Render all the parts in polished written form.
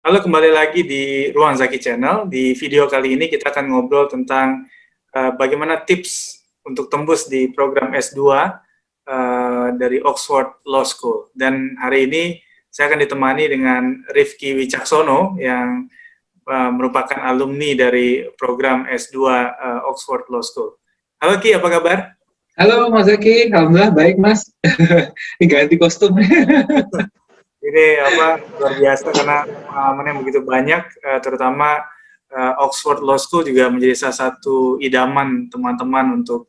Halo, kembali lagi di Ruang Zaki Channel. Di video kali ini kita akan ngobrol tentang bagaimana tips untuk tembus di program S2 dari Oxford Law School. Dan hari ini saya akan ditemani dengan Rifki Wicaksono yang merupakan alumni dari program S2 Oxford Law School. Halo Ki, apa kabar? Halo Mas Zaki, alhamdulillah baik Mas. Ini ganti kostum. Ini luar biasa karena pengalaman yang begitu banyak, terutama Oxford Law School juga menjadi salah satu idaman teman-teman untuk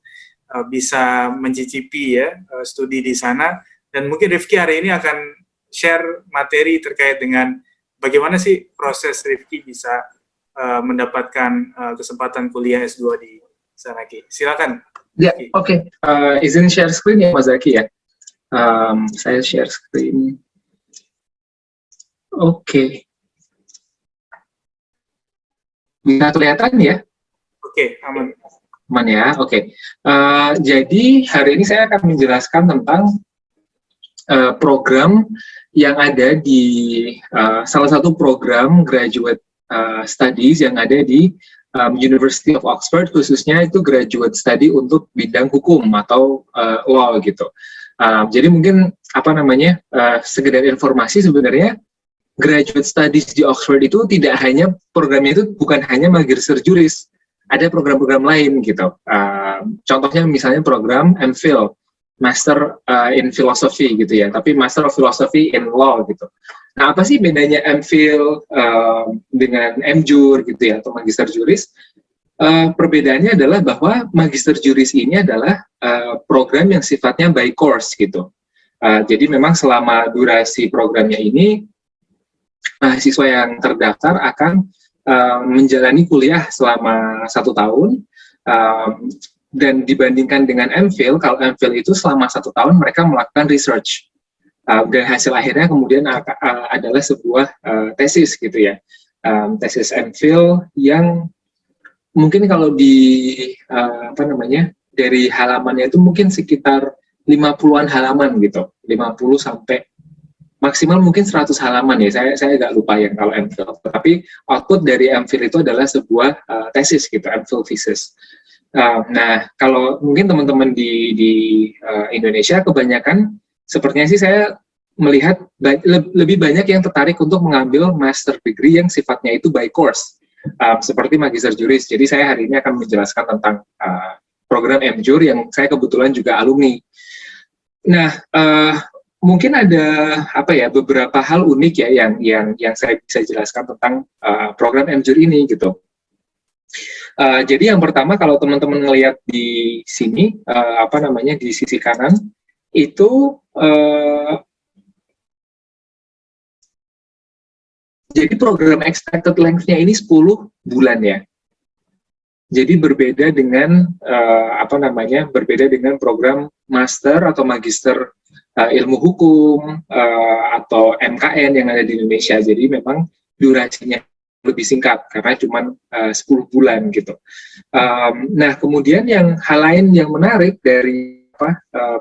bisa mencicipi ya studi di sana. Dan mungkin Rifki hari ini akan share materi terkait dengan bagaimana sih proses Rifki bisa mendapatkan kesempatan kuliah S2 di sana, Ki. Silakan. Ya, oke. Izin share screen ya Mas Zaki ya. Saya share screen. Oke. Bisa kelihatan ya? Oke, aman. Aman ya, oke. Jadi hari ini saya akan menjelaskan tentang program yang ada di salah satu program graduate studies yang ada di University of Oxford, khususnya itu graduate study untuk bidang hukum atau law gitu. Jadi mungkin sekedar informasi sebenarnya graduate studies di Oxford itu tidak hanya programnya itu bukan hanya magister juris, ada program-program lain gitu. Contohnya misalnya program MPhil, Master in Philosophy gitu ya, tapi Master of Philosophy in Law gitu. Nah, apa sih bedanya MPhil dengan MJur gitu ya, atau Magister Juris? Perbedaannya adalah bahwa Magister Juris ini adalah program yang sifatnya by course gitu. Jadi memang selama durasi programnya ini, mahasiswa yang terdaftar akan menjalani kuliah selama 1 tahun, dan dibandingkan dengan MPhil, kalau MPhil itu selama 1 tahun mereka melakukan research. Dan hasil akhirnya kemudian adalah sebuah tesis gitu ya, tesis MPhil yang mungkin kalau dari halamannya itu mungkin sekitar 50-an halaman gitu, 50 sampai maksimal mungkin 100 halaman ya, saya agak lupa yang kalau MPhil, tapi output dari MPhil itu adalah sebuah tesis gitu, MPhil thesis. Nah, kalau mungkin teman-teman di Indonesia kebanyakan sepertinya sih saya melihat lebih banyak yang tertarik untuk mengambil master degree yang sifatnya itu by course, seperti Magister Juris. Jadi saya hari ini akan menjelaskan tentang program MJur yang saya kebetulan juga alumni. Nah, mungkin ada beberapa hal unik ya yang saya bisa jelaskan tentang program MJur ini gitu. Jadi yang pertama, kalau teman-teman melihat di sini di sisi kanan itu jadi program expected length-nya ini 10 bulan ya. Jadi berbeda dengan berbeda dengan program master atau magister ilmu hukum atau MKN yang ada di Indonesia. Jadi memang durasinya lebih singkat karena cuma 10 bulan gitu. Nah, kemudian hal lain yang menarik dari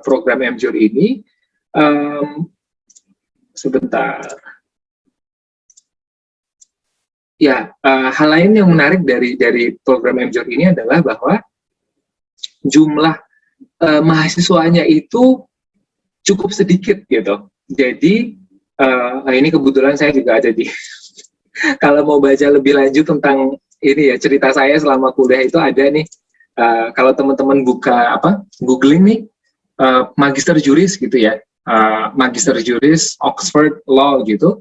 program MJur ini, sebentar. Ya, hal lain yang menarik dari program MJur ini adalah bahwa jumlah mahasiswanya itu cukup sedikit gitu. Jadi ini kebetulan saya juga ada di kalau mau baca lebih lanjut tentang ini ya, cerita saya selama kuliah itu ada nih, kalau teman-teman buka googling nih, Magister Juris gitu ya, Magister Juris Oxford Law gitu,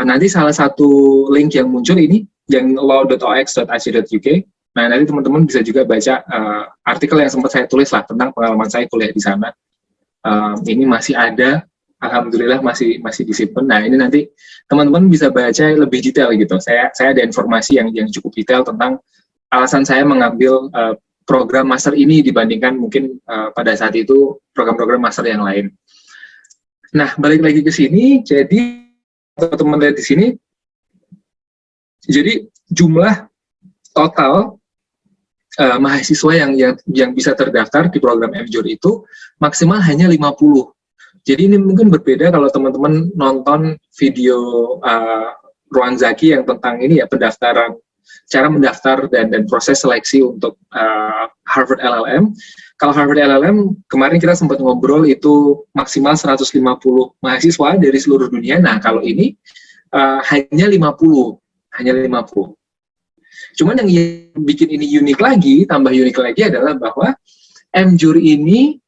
nanti salah satu link yang muncul ini yang law.ox.ac.uk. Nah, nanti teman-teman bisa juga baca artikel yang sempat saya tulis lah tentang pengalaman saya kuliah di sana. Ini masih ada, alhamdulillah masih disimpan. Nah, ini nanti teman-teman bisa baca lebih detail gitu. Saya ada informasi yang cukup detail tentang alasan saya mengambil program master ini dibandingkan mungkin pada saat itu program-program master yang lain. Nah, balik lagi ke sini, jadi teman-teman lihat di sini, jadi jumlah total mahasiswa yang bisa terdaftar di program MJur itu maksimal hanya 50. Jadi ini mungkin berbeda kalau teman-teman nonton video Ruang Zaki yang tentang ini ya, pendaftaran, cara mendaftar dan proses seleksi untuk Harvard LLM. Kalau Harvard LLM, kemarin kita sempat ngobrol itu maksimal 150 mahasiswa dari seluruh dunia. Nah, kalau ini hanya 50. Cuman yang bikin ini tambah unik lagi adalah bahwa MJUR ini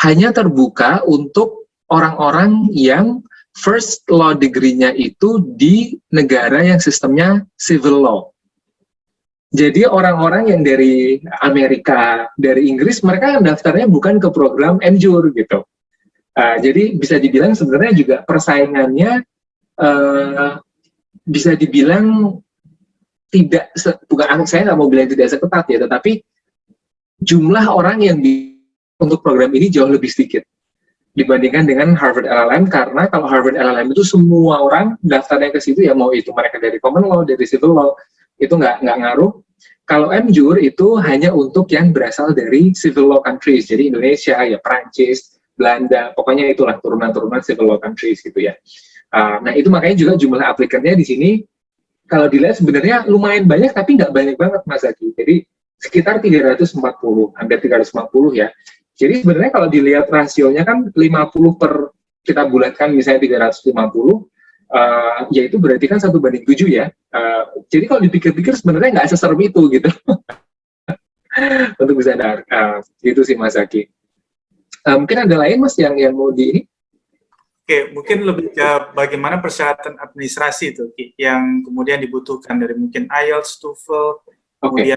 hanya terbuka untuk orang-orang yang first law degree-nya itu di negara yang sistemnya civil law. Jadi orang-orang yang dari Amerika, dari Inggris, mereka daftarnya bukan ke program MJUR gitu. Jadi bisa dibilang sebenarnya juga persaingannya bisa dibilang tidak, bukan, saya nggak mau bilang tidak seketat ya, tetapi jumlah orang yang untuk program ini jauh lebih sedikit dibandingkan dengan Harvard LLM, karena kalau Harvard LLM itu semua orang daftarnya ke situ ya, mau itu mereka dari common law, dari civil law, itu nggak ngaruh. Kalau MJUR itu hanya untuk yang berasal dari civil law countries, jadi Indonesia, ya Prancis, Belanda, pokoknya itulah turunan-turunan civil law countries gitu ya. Nah itu makanya juga jumlah aplikannya di sini kalau dilihat sebenarnya lumayan banyak, tapi nggak banyak banget Mas Zaki. Jadi sekitar 340, hampir 350 ya. Jadi sebenarnya kalau dilihat rasionya kan 50 per, kita bulatkan misalnya 350, ya itu berarti kan 1:7 ya. Jadi kalau dipikir-pikir sebenarnya nggak seserem itu gitu. Untuk bisa ada, gitu sih Mas Zaki. Mungkin ada lain Mas yang mau di ini? Oke, mungkin lebih ke bagaimana persyaratan administrasi itu yang kemudian dibutuhkan dari mungkin IELTS, TOEFL, kemudian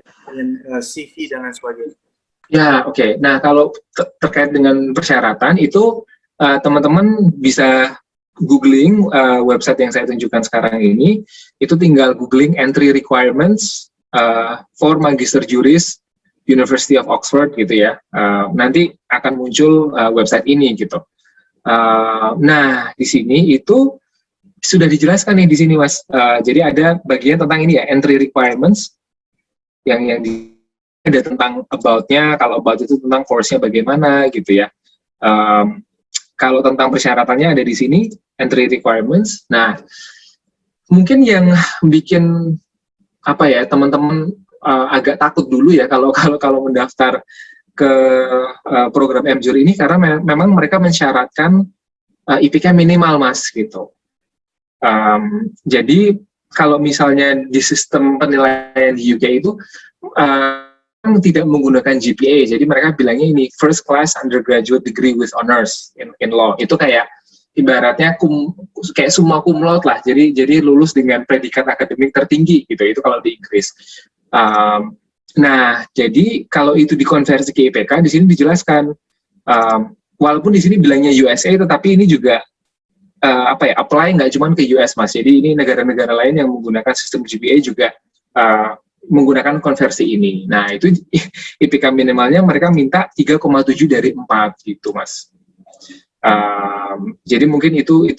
CV dan lain sebagainya. Ya, oke. Nah, kalau terkait dengan persyaratan itu teman-teman bisa googling website yang saya tunjukkan sekarang ini, itu tinggal googling entry requirements for Magister Juris University of Oxford gitu ya. Nanti akan muncul website ini gitu. Nah, di sini itu sudah dijelaskan nih di sini Mas. Jadi ada bagian tentang ini ya, entry requirements yang ada tentang about-nya, kalau about itu tentang course-nya bagaimana gitu ya. Kalau tentang persyaratannya ada di sini, entry requirements. Nah, mungkin yang bikin apa ya, teman-teman agak takut dulu ya kalau mendaftar ke program MJUR ini, karena memang mereka mensyaratkan IPK minimal Mas gitu. Jadi kalau misalnya di sistem penilaian di UK itu tidak menggunakan GPA, jadi mereka bilangnya ini first class undergraduate degree with honors in law. Itu kayak ibaratnya kayak summa cum laude lah, jadi lulus dengan predikat akademik tertinggi gitu, itu kalau di Inggris. Nah, jadi kalau itu dikonversi ke IPK, di sini dijelaskan, walaupun di sini bilangnya USA, tetapi ini juga apply nggak cuma ke US Mas, jadi ini negara-negara lain yang menggunakan sistem GPA juga menggunakan konversi ini. Nah, itu IPK minimalnya mereka minta 3,7 dari 4 gitu, Mas. Jadi mungkin itu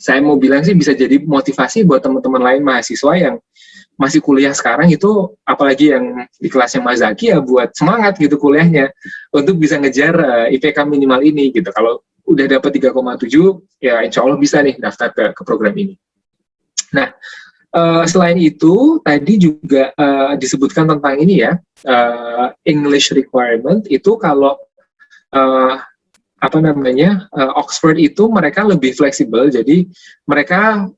saya mau bilang sih bisa jadi motivasi buat teman-teman lain mahasiswa yang masih kuliah sekarang itu, apalagi yang di kelasnya Mas Zaki ya, buat semangat gitu kuliahnya untuk bisa ngejar IPK minimal ini gitu. Kalau udah dapat 3,7 ya insya Allah bisa nih daftar ke program ini. Nah, selain itu, tadi juga disebutkan tentang ini ya, English requirement itu kalau Oxford itu mereka lebih fleksibel, jadi mereka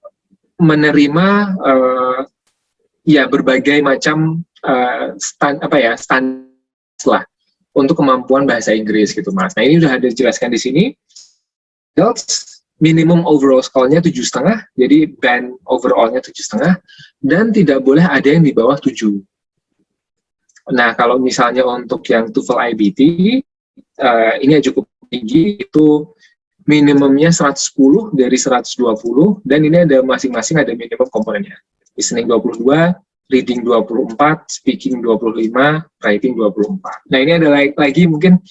menerima ya berbagai macam standar lah untuk kemampuan bahasa Inggris gitu Mas. Nah ini udah ada dijelaskan di sini. Minimum overall score-nya 7,5, jadi band overall-nya 7,5, dan tidak boleh ada yang di bawah 7. Nah, kalau misalnya untuk yang TOEFL IBT, ini cukup tinggi, itu minimumnya 110 dari 120, dan ini ada masing-masing ada minimum komponennya. Listening 22, reading 24, speaking 25, writing 24. Nah, ini ada lagi mungkin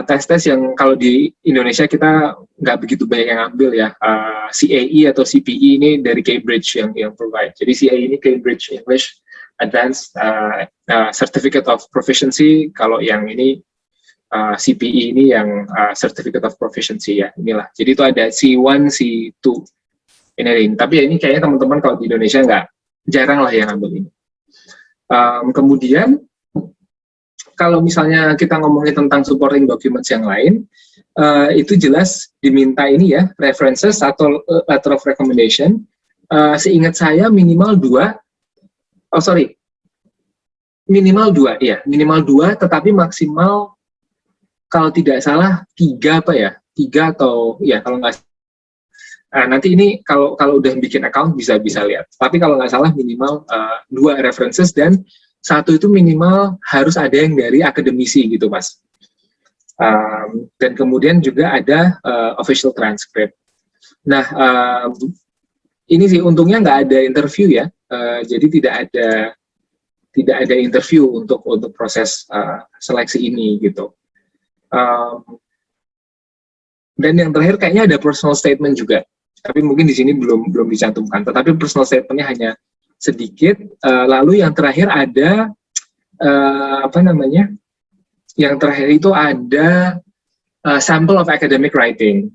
tes-tes yang kalau di Indonesia kita nggak begitu banyak yang ambil ya. CAE atau CPE ini dari Cambridge yang provide. Jadi CAE ini Cambridge English Advanced Certificate of Proficiency. Kalau yang ini CPE ini yang Certificate of Proficiency ya. Inilah. Jadi itu ada C1, C2. Engineering. Tapi ya ini kayaknya teman-teman kalau di Indonesia jarang lah yang ambil ini. Kemudian kalau misalnya kita ngomongin tentang supporting documents yang lain, itu jelas diminta ini ya, references atau letter of recommendation. Seingat saya minimal 2, minimal 2, tetapi maksimal kalau tidak salah 3 apa ya, 3 atau ya kalau nggak. Nanti ini kalau udah bikin account bisa lihat. Tapi kalau nggak salah minimal 2 references dan 1 itu minimal harus ada yang dari akademisi gitu Mas. Dan kemudian juga ada official transcript. Nah, ini sih untungnya nggak ada interview ya, jadi tidak ada interview untuk proses seleksi ini gitu. Dan yang terakhir kayaknya ada personal statement juga, tapi mungkin di sini belum dicantumkan. Tetapi personal statementnya hanya sedikit. Lalu yang terakhir ada yang terakhir itu ada sample of academic writing.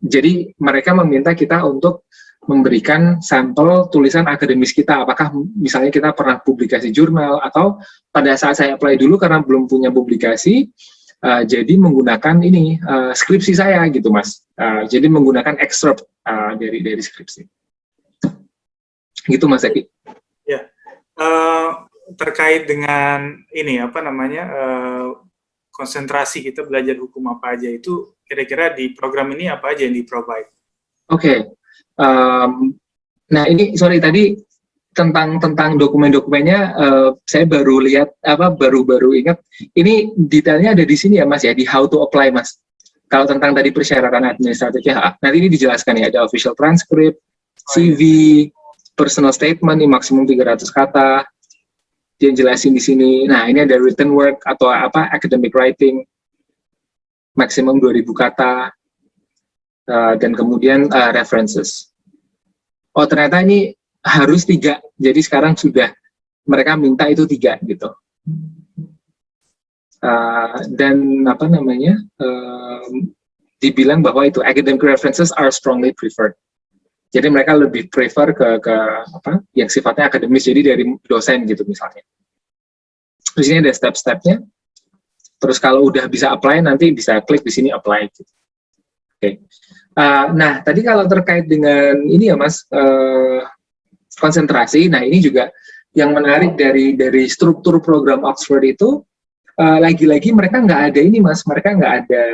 Jadi mereka meminta kita untuk memberikan sampel tulisan akademis kita, apakah misalnya kita pernah publikasi jurnal, atau pada saat saya apply dulu karena belum punya publikasi, jadi menggunakan ini skripsi saya gitu Mas. Jadi menggunakan excerpt dari skripsi. Gitu Mas Eki. Ya, terkait dengan ini konsentrasi kita belajar hukum apa aja, itu kira-kira di program ini apa aja yang di-provide? Oke. Nah ini tadi tentang dokumen-dokumennya saya baru lihat baru ingat ini detailnya ada di sini ya Mas ya, di how to apply Mas. Kalau tentang tadi persyaratan administratifnya nanti ini dijelaskan ya, ada official transcript, CV, personal statement ini maksimum 300 kata. Dia jelasin di sini. Nah, ini ada written work atau academic writing maksimum 2000 kata. Dan kemudian references. Oh, ternyata ini harus 3. Jadi sekarang sudah mereka minta itu 3 gitu. Dan dibilang bahwa itu academic references are strongly preferred. Jadi mereka lebih prefer ke yang sifatnya akademis, jadi dari dosen gitu misalnya. Terus ini ada step-stepnya. Terus kalau udah bisa apply nanti bisa klik di sini apply gitu. Oke. Nah, tadi kalau terkait dengan ini ya Mas, konsentrasi. Nah, ini juga yang menarik dari struktur program Oxford itu, lagi-lagi mereka nggak ada ini Mas, mereka nggak ada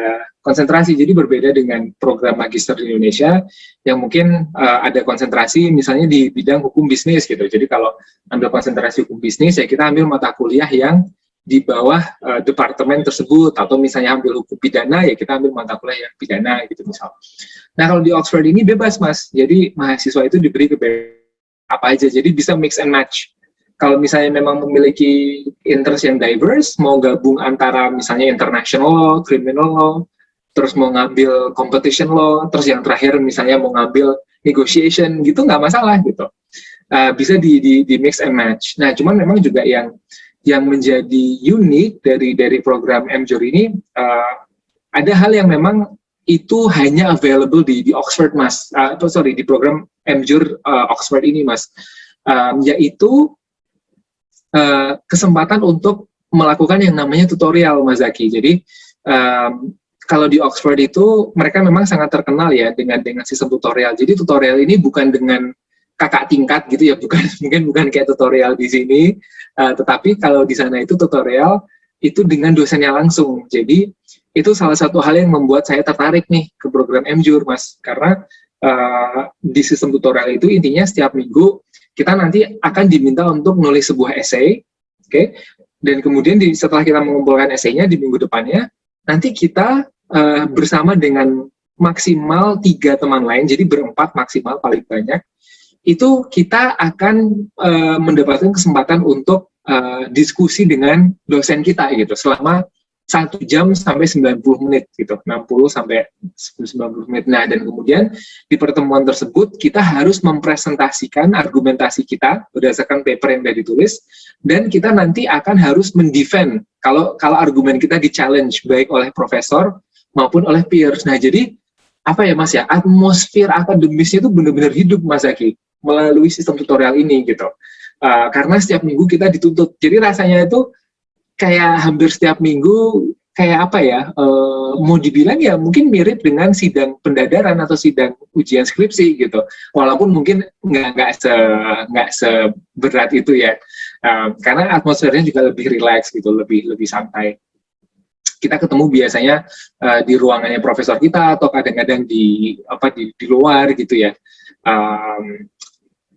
konsentrasi. Jadi berbeda dengan program magister di Indonesia yang mungkin ada konsentrasi misalnya di bidang hukum bisnis gitu. Jadi kalau ambil konsentrasi hukum bisnis ya kita ambil mata kuliah yang di bawah departemen tersebut, atau misalnya ambil hukum pidana ya kita ambil mata kuliah yang pidana gitu misal. Nah kalau di Oxford ini bebas Mas, jadi mahasiswa itu diberi apa aja, jadi bisa mix and match. Kalau misalnya memang memiliki interest yang diverse, mau gabung antara misalnya international law, criminal law, terus mau ngambil competition law, terus yang terakhir misalnya mau ngambil negotiation gitu, nggak masalah gitu. Bisa di mix and match. Nah, cuman memang juga yang menjadi unik dari program MJUR ini, ada hal yang memang itu hanya available di Oxford Mas, di program MJUR Oxford ini Mas, yaitu kesempatan untuk melakukan yang namanya tutorial Mas Zaki. Jadi kalau di Oxford itu mereka memang sangat terkenal ya dengan sistem tutorial. Jadi tutorial ini bukan dengan kakak tingkat gitu ya, bukan kayak tutorial di sini, tetapi kalau di sana itu tutorial itu dengan dosennya langsung. Jadi itu salah satu hal yang membuat saya tertarik nih ke program MJUR Mas, karena di sistem tutorial itu intinya setiap minggu kita nanti akan diminta untuk menulis sebuah essay, oke? Dan kemudian setelah kita mengumpulkan essay-nya di minggu depannya, nanti kita bersama dengan maksimal 3 teman lain, jadi berempat maksimal paling banyak, itu kita akan mendapatkan kesempatan untuk diskusi dengan dosen kita gitu selama 1 jam sampai 90 menit gitu, 60 sampai 90 menit. Nah, dan kemudian di pertemuan tersebut kita harus mempresentasikan argumentasi kita berdasarkan paper yang sudah ditulis, dan kita nanti akan harus mendefend kalau argumen kita di-challenge baik oleh profesor maupun oleh peers. Nah, jadi apa ya Mas ya, atmosfer akademisnya itu benar-benar hidup Mas Zaki melalui sistem tutorial ini gitu. Karena setiap minggu kita dituntut, jadi rasanya itu kayak hampir setiap minggu kayak apa ya, mau dibilang ya mungkin mirip dengan sidang pendadaran atau sidang ujian skripsi gitu, walaupun mungkin nggak seberat itu ya, karena atmosfernya juga lebih rileks gitu, lebih santai. Kita ketemu biasanya di ruangannya profesor kita atau kadang-kadang di luar gitu ya.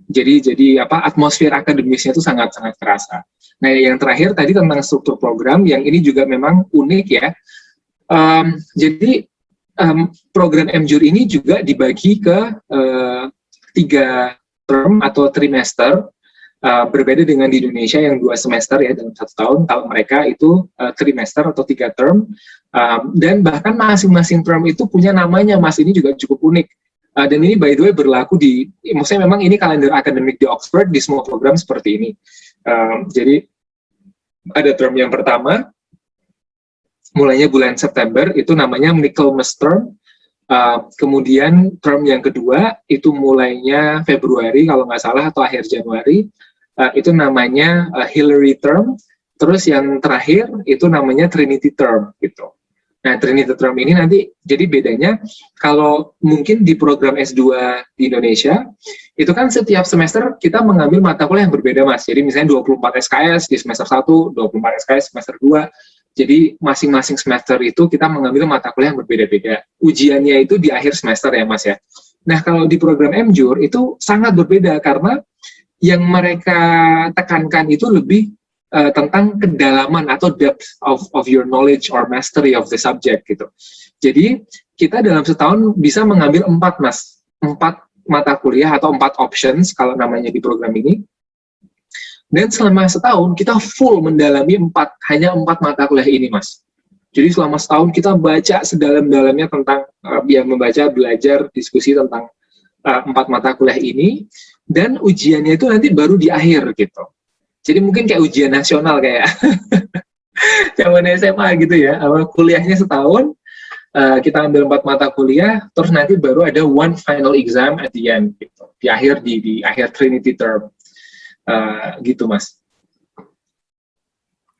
Jadi atmosfer akademisnya itu sangat terasa. Nah, yang terakhir tadi tentang struktur program, yang ini juga memang unik ya. Jadi program MJUR ini juga dibagi ke 3 term atau trimester, berbeda dengan di Indonesia yang 2 semester ya dalam 1 tahun. Kalau mereka itu trimester atau 3 term, dan bahkan masing-masing term itu punya namanya, Mas. Ini juga cukup unik. Dan ini by the way berlaku maksudnya memang ini kalender akademik di Oxford di semua program seperti ini. Jadi ada term yang pertama, mulainya bulan September, itu namanya Michaelmas term. Kemudian term yang kedua, itu mulainya Februari kalau nggak salah, atau akhir Januari, itu namanya Hillary term. Terus yang terakhir, itu namanya Trinity term, gitu. Nah, Trinity term ini nanti, jadi bedanya, kalau mungkin di program S2 di Indonesia, itu kan setiap semester kita mengambil mata kuliah yang berbeda, Mas. Jadi misalnya 24 SKS di semester 1, 24 SKS semester 2, jadi masing-masing semester itu kita mengambil mata kuliah yang berbeda-beda. Ujiannya itu di akhir semester ya, Mas ya. Nah, kalau di program MJUR itu sangat berbeda, karena yang mereka tekankan itu lebih tentang kedalaman atau depth of your knowledge or mastery of the subject gitu. Jadi kita dalam setahun bisa mengambil 4 mata kuliah atau 4 options kalau namanya di program ini. Dan selama setahun kita full mendalami hanya 4 mata kuliah ini, Mas. Jadi selama setahun kita baca sedalam-dalamnya tentang membaca, belajar, diskusi tentang 4 mata kuliah ini, dan ujiannya itu nanti baru di akhir gitu. Jadi mungkin kayak ujian nasional kayak zaman SMA gitu ya. Kuliahnya setahun, kita ambil 4 mata kuliah, terus nanti baru ada one final exam at the end gitu. Di akhir Trinity term. Gitu, Mas.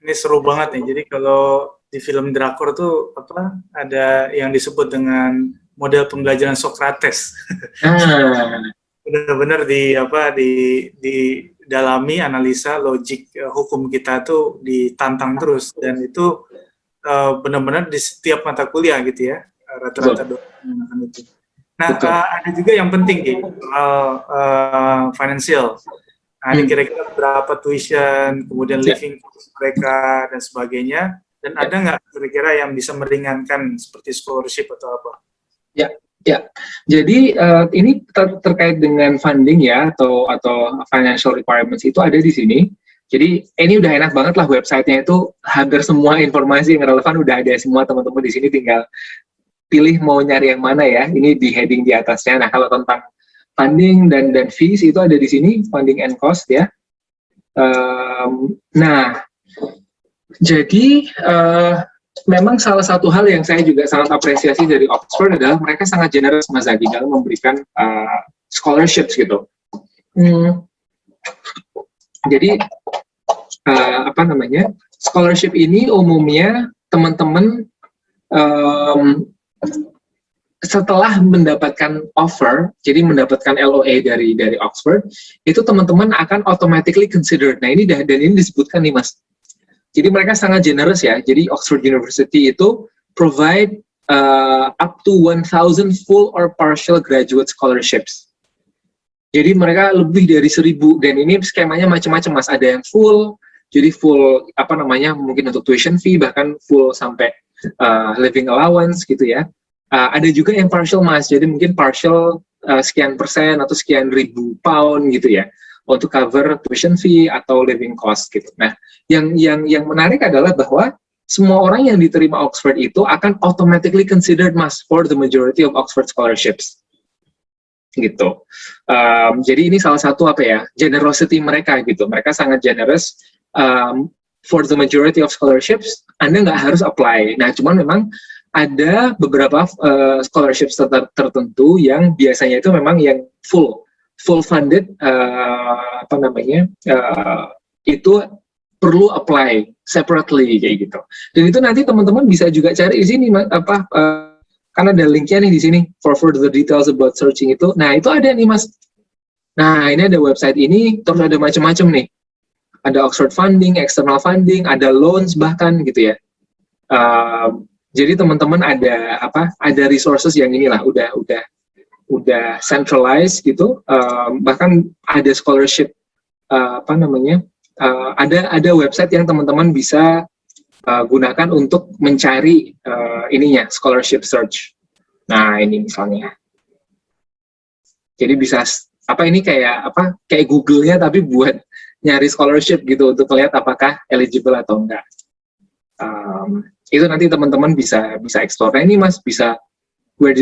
Ini seru banget nih. Jadi kalau di film drakor tuh ada yang disebut dengan model pembelajaran Socrates. Benar-benar didalami, analisa logik hukum kita tuh ditantang terus, dan itu benar-benar di setiap mata kuliah gitu ya, rata-rata dosen itu. Nah, ada juga yang penting soal financial. Nah, ini kira-kira berapa tuition, kemudian living cost mereka dan sebagainya, dan ada nggak kira-kira yang bisa meringankan seperti scholarship atau apa? Ya. Jadi ini terkait dengan funding ya, atau financial requirements itu ada di sini. Jadi ini udah enak banget lah, websitenya itu hampir semua informasi yang relevan udah ada semua, teman-teman di sini tinggal pilih mau nyari yang mana ya. Ini di heading di atasnya. Nah, kalau tentang funding dan fees itu ada di sini, funding and cost ya. Nah, jadi memang salah satu hal yang saya juga sangat apresiasi dari Oxford adalah mereka sangat generous, Mas Zaki, dalam memberikan scholarships gitu. Jadi scholarship ini umumnya teman-teman setelah mendapatkan offer, jadi mendapatkan LOA dari Oxford, itu teman-teman akan automatically considered. Nah, dan ini disebutkan nih, Mas. Jadi mereka sangat generous ya. Jadi Oxford University itu provide up to 1,000 full or partial graduate scholarships. Jadi mereka lebih dari 1.000, dan ini skemanya macam-macam, Mas. Ada yang full, jadi full mungkin untuk tuition fee, bahkan full sampai living allowance gitu ya. Ada juga yang partial, Mas, jadi mungkin partial sekian persen atau sekian ribu pound gitu ya, untuk cover tuition fee atau living cost gitu. Nah, yang menarik adalah bahwa semua orang yang diterima Oxford itu akan automatically considered, Mas, for the majority of Oxford scholarships gitu. Jadi ini salah satu generosity mereka gitu. Mereka sangat generous. For the majority of scholarships, Anda nggak harus apply. Nah, cuman memang ada beberapa scholarship tertentu yang biasanya itu memang yang full funded, itu perlu apply separately kayak gitu. Dan itu nanti teman-teman bisa juga cari di sini kan ada linknya nih di sini for further details about searching itu. Nah itu ada nih Mas. Nah ini ada website ini, terus ada macam-macam nih. Ada Oxford funding, external funding, ada loans bahkan gitu ya. Jadi teman-teman ada resources yang inilah udah centralized gitu, bahkan ada scholarship ada website yang teman-teman bisa gunakan untuk mencari scholarship search. Nah ini misalnya, jadi bisa ini kayak Google-nya tapi buat nyari scholarship gitu untuk melihat apakah eligible atau enggak. Itu nanti teman-teman bisa explore. Nah, ini Mas bisa when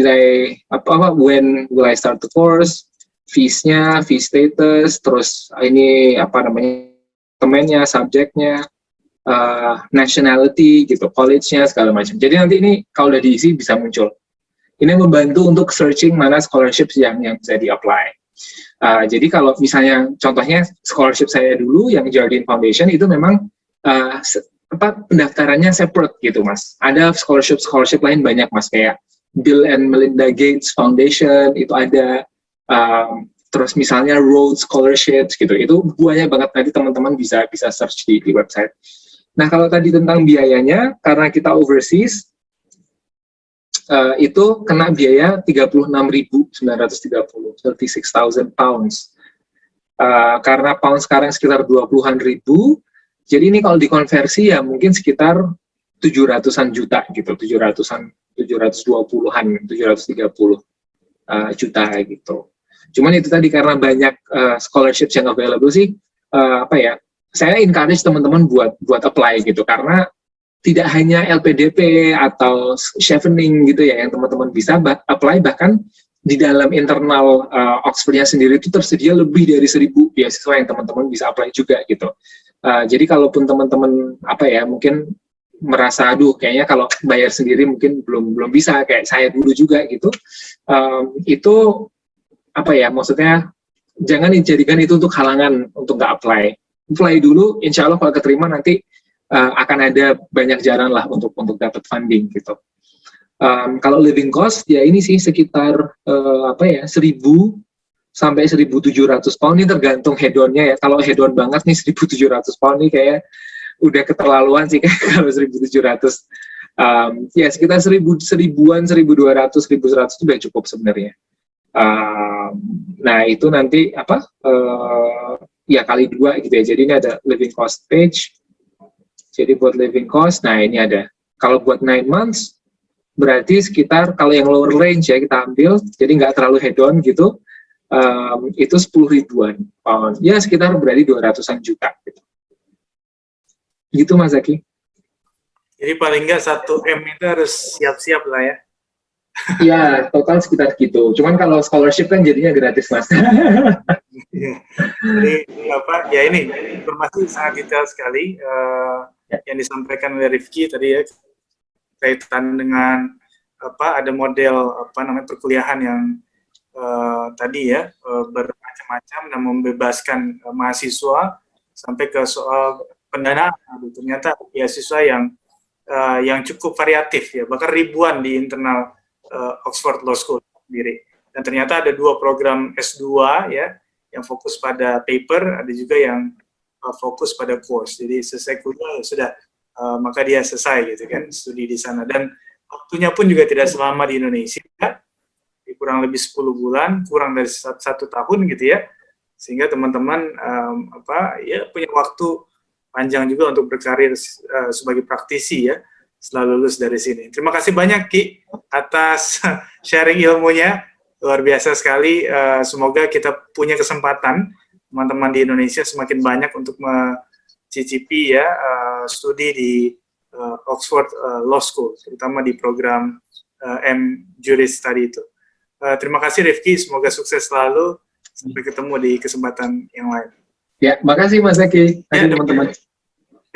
will I start the course, fees-nya, fee status, terus ini temennya, subjeknya, nationality gitu, college-nya segala macam. Jadi nanti ini kalau udah diisi bisa muncul. Ini membantu untuk searching mana scholarship yang bisa di-apply. Jadi kalau misalnya contohnya scholarship saya dulu yang Jardine Foundation itu memang pendaftarannya separate gitu Mas. Ada scholarship lain banyak Mas, kayak Bill and Melinda Gates Foundation itu ada, terus misalnya Rhodes Scholarships gitu. Itu banyak banget, nanti teman-teman bisa search di website. Nah kalau tadi tentang biayanya, karena kita overseas, itu kena biaya 36.930, 36,000 pounds. Karena pound sekarang sekitar 20-an ribu, jadi ini kalau dikonversi ya mungkin sekitar 700-an juta gitu, 720-an, 730 juta gitu. Cuman itu tadi karena banyak scholarships yang available sih, saya encourage teman-teman buat apply gitu, karena tidak hanya LPDP atau chevening gitu ya yang teman-teman bisa apply, bahkan di dalam internal Oxford-nya sendiri itu tersedia lebih dari 1.000 beasiswa yang teman-teman bisa apply juga gitu. Jadi kalaupun teman-teman mungkin merasa aduh kayaknya kalau bayar sendiri mungkin belum bisa, kayak saya dulu juga gitu, itu maksudnya jangan dijadikan itu untuk halangan untuk nggak apply dulu, insya Allah kalau keterima nanti akan ada banyak jalan lah untuk dapat funding gitu. Kalau living cost ya ini sih sekitar 1.000 sampai 1.700 pound, ini tergantung hedonnya ya. Kalau hedon banget nih 1.700 pound nih kayak udah keterlaluan sih kayak kalau 1.700. Ya sekitar 1.000-an, 1.200, 1.100 itu udah cukup sebenarnya. Nah itu nanti ya kali 2 gitu ya. Jadi ini ada living cost page. Jadi buat living cost, nah ini ada. Kalau buat 9 months, berarti sekitar kalau yang lower range ya kita ambil, jadi nggak terlalu hedon gitu, itu 10.000-an pound. Ya sekitar berarti 200-an juta. Gitu Mas Zaki. Jadi paling nggak 1M itu harus siap-siap lah ya. Ya, total sekitar gitu. Cuman kalau scholarship kan jadinya gratis Mas. Jadi ya ini informasi sangat detail sekali yang disampaikan oleh Rifki tadi ya, kaitan dengan ada model perkuliahan yang tadi ya bermacam-macam dan membebaskan mahasiswa sampai ke soal pendanaan. Ternyata beasiswa yang cukup variatif ya, bahkan ribuan di internal Oxford Law School sendiri. Dan ternyata ada 2 program S2 ya yang fokus pada paper, ada juga yang fokus pada course. Jadi selesai kuliah sudah maka dia selesai gitu kan studi di sana, dan waktunya pun juga tidak selama di Indonesia, kurang lebih 10 bulan, kurang dari 1 tahun gitu ya, sehingga teman-teman ya punya waktu panjang juga untuk berkarir sebagai praktisi ya setelah lulus dari sini. Terima kasih banyak Ki atas sharing ilmunya, luar biasa sekali. Semoga kita punya kesempatan teman-teman di Indonesia semakin banyak untuk mencicipi ya studi di Oxford Law School, terutama di program M-Juris tadi itu. Terima kasih Rifki, semoga sukses selalu. Sampai ketemu di kesempatan yang lain. Ya, makasih Mas Zaki. Terima kasih teman-teman.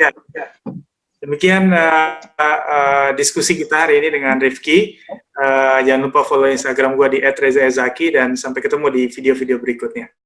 Ya. Demikian diskusi kita hari ini dengan Rifki. Jangan lupa follow Instagram gue di @rezaezaki dan sampai ketemu di video-video berikutnya.